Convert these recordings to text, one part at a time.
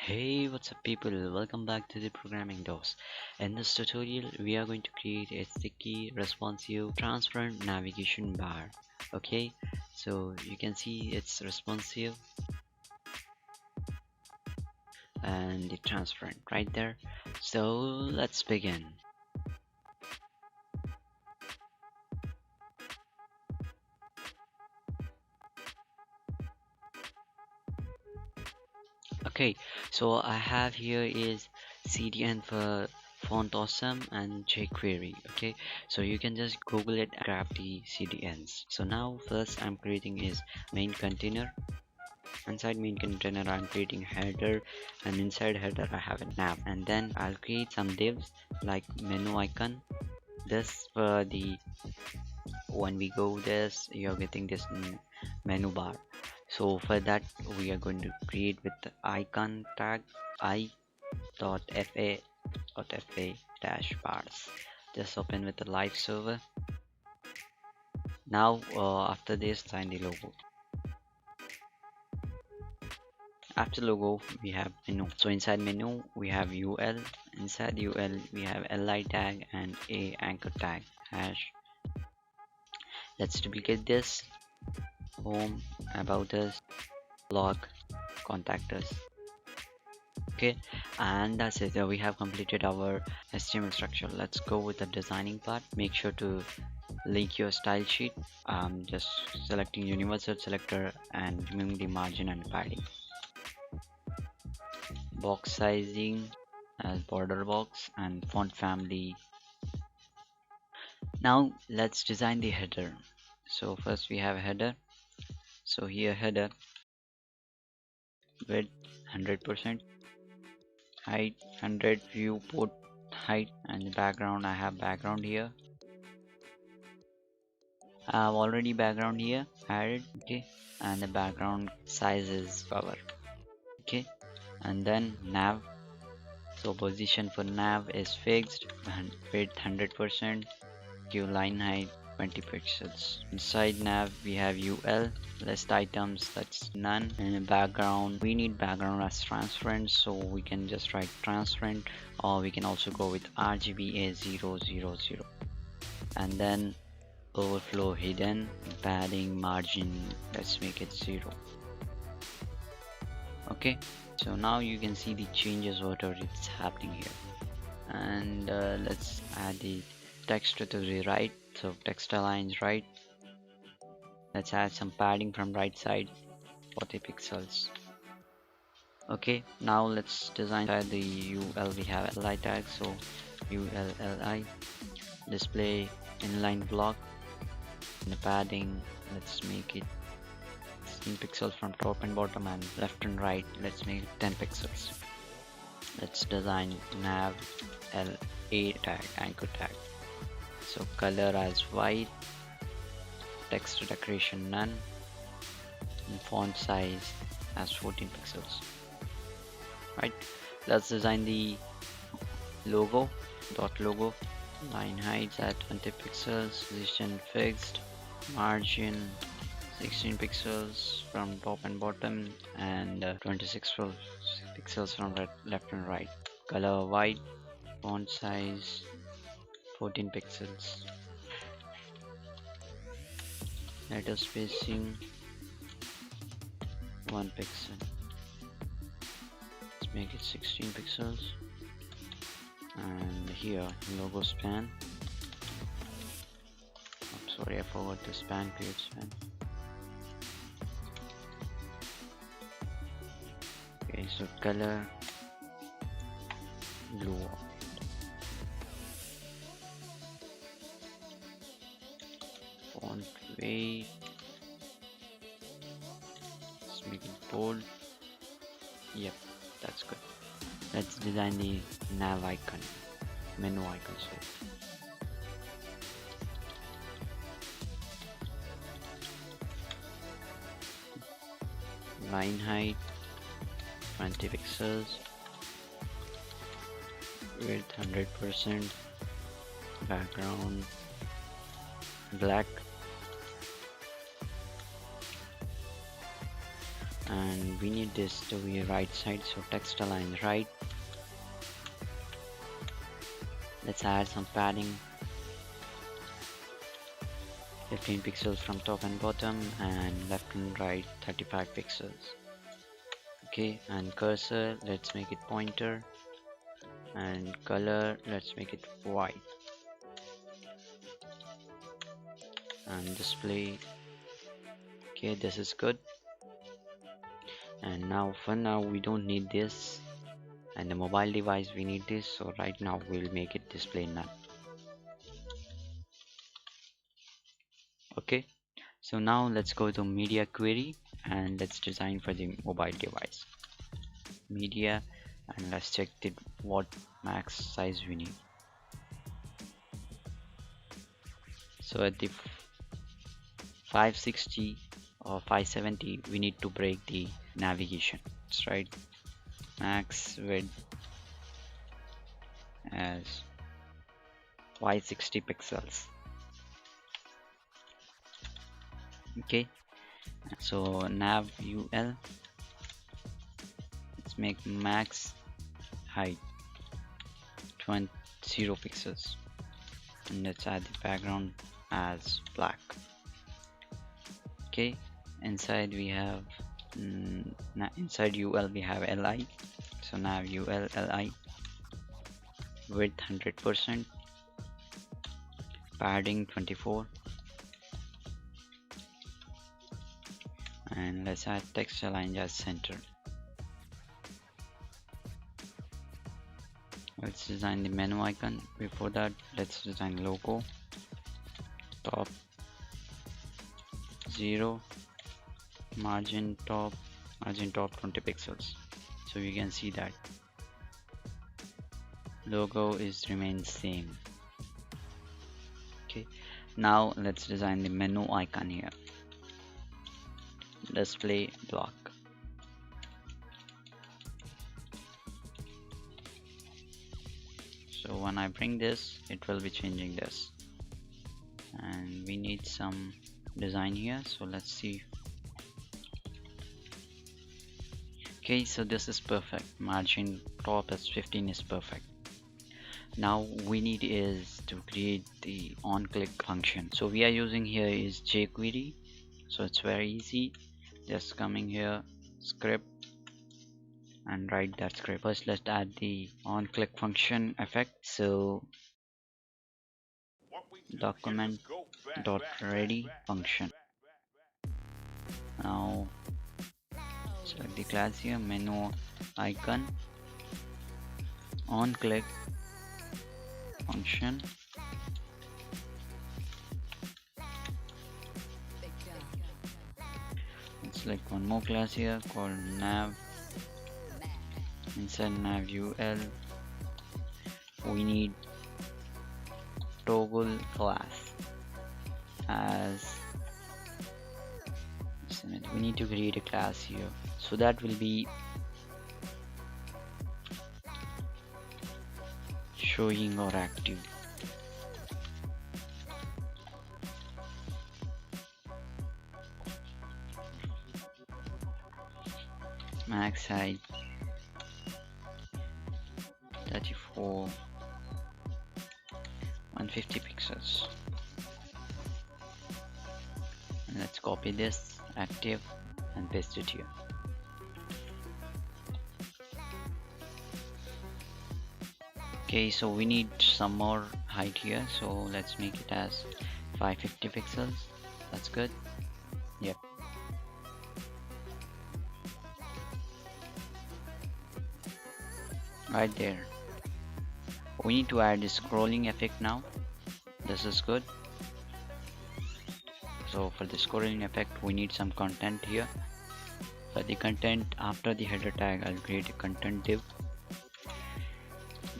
Hey, what's up people? Welcome back to the programming dose. In this tutorial, we are going to create a sticky, responsive, transparent navigation bar. Okay, so you can see it's responsive and it's transparent right there. So let's begin. Okay, so I have here is CDN for font awesome and jQuery. Okay, so you can just google it and grab the CDNs. So now first I'm creating is main container. Inside main container I'm creating header, and inside header I have a nav, and then I'll create some divs like menu icon. This for the when we go this you're getting this menu bar. So for that we are going to create with the icon tag i.fa dash bars. Just open with the live server. Now after this sign the logo. After logo we have menu. So inside menu we have ul. Inside ul we have li tag and a anchor tag hash. Let's duplicate this. Home, about us, blog, contact us. Okay, and that's it. We have completed our HTML structure. Let's go with the designing part. Make sure to link your style sheet. Just selecting universal selector and removing the margin and padding. Box sizing as border box and font family. Now let's design the header. So first we have header. So here header width 100%, height 100, viewport height, and the background I have background here. I have already background here added. Okay, and the background size is cover. Okay, and then nav. So position for nav is fixed and width 100%, give line height 20 pixels. Inside nav we have ul, list items, that's none. And in background we need background as transparent, so we can just write transparent, or we can also go with RGBA 000. And then overflow hidden, padding margin, let's make it 0. Okay, so now you can see the changes whatever it's happening here. And let's add the text to the right, so text aligns right. Let's add some padding from right side, 40 pixels. Okay, now let's design the ul. We have li tag, so ulli display inline block. And the padding, let's make it 16 pixels from top and bottom, and left and right let's make it 10 pixels. Let's design nav la tag, anchor tag. So color as white, text decoration none, and font size as 14 pixels. Right, let's design the logo. Dot logo, line height at 20 pixels, position fixed, margin 16 pixels from top and bottom, and 26 pixels from left and right. Color white, font size 14 pixels. Letter spacing 1 pixel. Let's make it 16 pixels. And here logo span. I'm sorry, I forgot to span, create span. Okay, so color blue. Font weight, let's make it bold. Yep, that's good. Let's design the nav icon, menu icon. So line height 20 pixels, width 100%, background black. and we need this to be right side, so text align right. Let's add some padding, 15 pixels from top and bottom, and left and right 35 pixels. Okay, and cursor, let's make it pointer, and color, let's make it white, and display. Okay, this is good. And now for now we don't need this, and the mobile device we need this, so right now we'll make it display none. Okay, so now let's go to media query and let's design for the mobile device media, and let's check what max size we need. So at the 560 or 570 we need to break the navigation. That's right, max width as 560 pixels. Okay, so nav ul, let's make max height 20 pixels, and let's add the background as black. Okay, inside we have inside ul we have li, so nav ul li, width 100%, padding 24, and let's add text align as center. Let's design the menu icon. Before that, let's design logo, top 0, margin top 20 pixels, so you can see that logo is remains same. Okay, now let's design the menu icon here, display block. So when I bring this, it will be changing this, and we need some design here, so let's see. Okay, so this is perfect, margin top as 15 is perfect. Now we need is to create the on click function, so we are using here is jQuery, so it's very easy. Just coming here, script, and write that script. First let's add the on click function effect, so document dot ready function. Now select the class here, menu icon, on click function, let's select one more class here called nav. Inside nav ul we need toggle class as, we need to create a class here, so that will be showing or active. Max height 34, 150 pixels, and let's copy this active and paste it here. Okay, so we need some more height here, so let's make it as 550 pixels. That's good. Yep. Right there. We need to add the scrolling effect now. This is good. So for the scrolling effect we need some content here. For the content, after the header tag I'll create a content div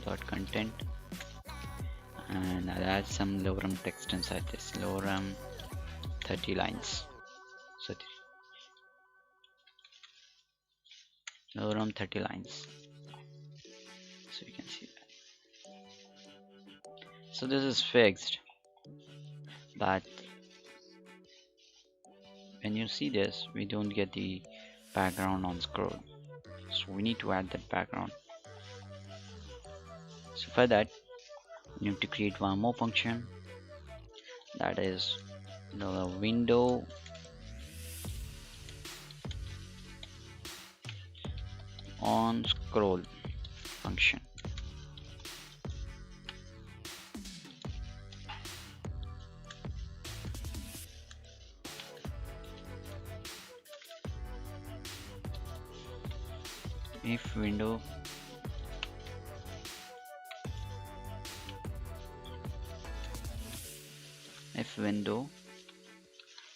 dot content, and I'll add some lorem text inside this, lorem 30 lines, so lorem 30 lines, so you can see that. So this is fixed, but when you see this we don't get the background on scroll, so we need to add that background. So for that you need to create one more function, that is the window on scroll function. If window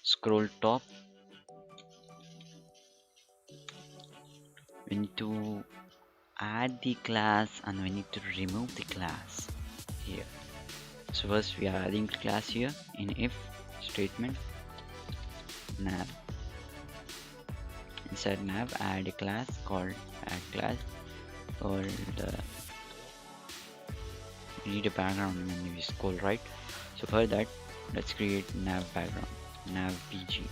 scroll top, we need to add the class and we need to remove the class here. So first we are adding the class here in if statement nav. Inside nav add a class called add class called we need a background when we scroll, right? So for that let's create nav background, nav bg.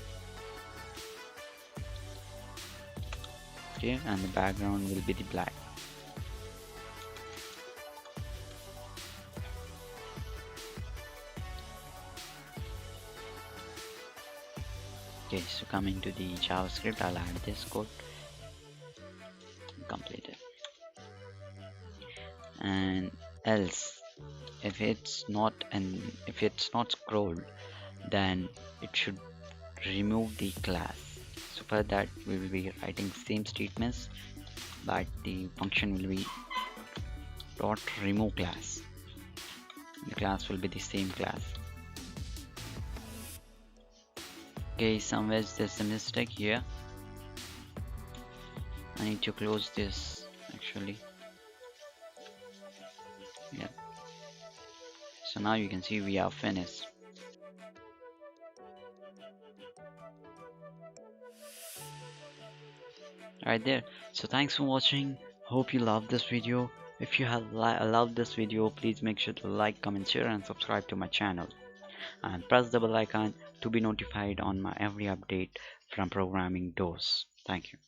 Okay, and the background will be the black. Okay, so coming to the JavaScript, I'll add this code. Completed. And else, if it's not scrolled, then it should remove the class. So for that we will be writing same statements, but the function will be dot remove class. The class will be the same class. Okay, somewhere there's a mistake here. I need to close this actually. Yeah. So now you can see we are finished. Right there. So thanks for watching. Hope you loved this video. If you have loved this video, please make sure to like, comment, share and subscribe to my channel. And press the bell icon to be notified on my every update from programming DOS. Thank you.